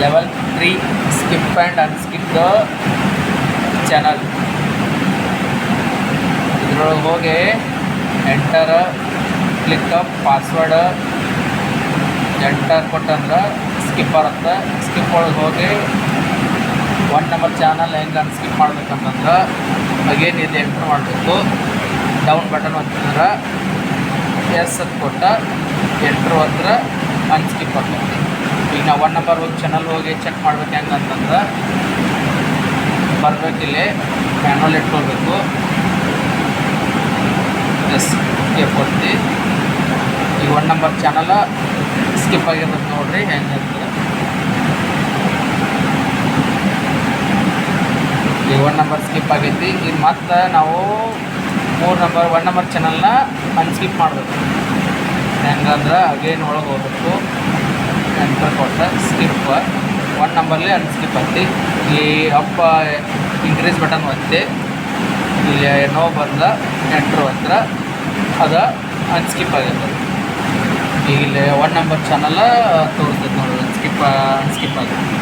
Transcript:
Level 3 skip and unskip the channel. ಇದ್ರೊಳಗೆ ಹೋಗಿ enter click password enter ಕೊಟ್ಟಂದ್ರೆ skip ಬರುತ್ತೆ. ಸ್ಕಿಪ್ ಒಳಗೆ ಹೋಗಿ 1 ನಂಬರ್ ಚಾನಲ್ ಹೆಂಗೆ ಅನ್ಸ್ಕಿಪ್ ಮಾಡ್ಬೇಕಂತಂದ್ರೆ ಅಗೇನ್ ಇದು ಎಂಟ್ರ್ ಮಾಡಬೇಕು. ಡೌನ್ ಬಟನ್ ಒತ್ತಿದ್ರೆ ಎಸ್ ಅಂತ ಕೊಟ್ಟ ಎಂಟ್ರ್ ಒತ್ತಿದ್ರೆ ಅನ್ಸ್ಕಿಪ್ ಆಗ್ತೈತಿ. ಈಗ ನಾವು 1 ನಂಬರ್ ಹೋಗಿ ಚಾನಲ್ ಹೋಗಿ ಚೆಕ್ ಮಾಡ್ಬೇಕು ಹೆಂಗಂತಂದ್ರೆ ಬರಬೇಕಿಲ್ಲಿ ಮ್ಯಾನುವಲ್ ಇಟ್ಕೊಳ್ಬೇಕು. ಎಸ್ ಕೊಡ್ತಿ. ಈ 1 ನಂಬರ್ ಚಾನಲ್ ಸ್ಕಿಪ್ ಆಗಿರ್ತದೆ ನೋಡ್ರಿ ಹೆಂಗಿರ್ತದೆ. ಈ 1 ನಂಬರ್ ಸ್ಕಿಪ್ ಆಗೈತಿ. ಈಗ ಮತ್ತೆ ನಾವು 1 ನಂಬರ್ ಚಾನಲ್ನ ಅನ್ಸ್ಕಿಪ್ ಮಾಡಬೇಕು. ಹೆಂಗಂದ್ರೆ ಅಗೇನ್ ಒಳಗೆ ಹೋಗ್ಬೇಕು. ಎಂಟರ್ ಕೊಟ್ಟ ಸ್ಕಿಪ್ 1 ನಂಬರ್ಲಿ ಅನ್ಸ್ಕಿಪ್ ಆಗ್ತಿ. ಈ ಅಪ್ಪ ಇನ್ಕ್ರೀಸ್ ಬಟನ್ ಒತ್ತಿ ಇಲ್ಲಿ ನೋ ಬಂದ ಎಂಟ್ರ್ ಹತ್ರ ಅದು ಅನ್ಸ್ಕಿಪ್ ಆಗಿರ್ತದೆ. ಈಗ ಇಲ್ಲಿ 1 ನಂಬರ್ ಚಾನಲ್ ತೋರಿಸ್ತೈತೆ ನೋಡಿ ಅನ್ಸ್ಕಿಪ್ ಆಗಿದೆ.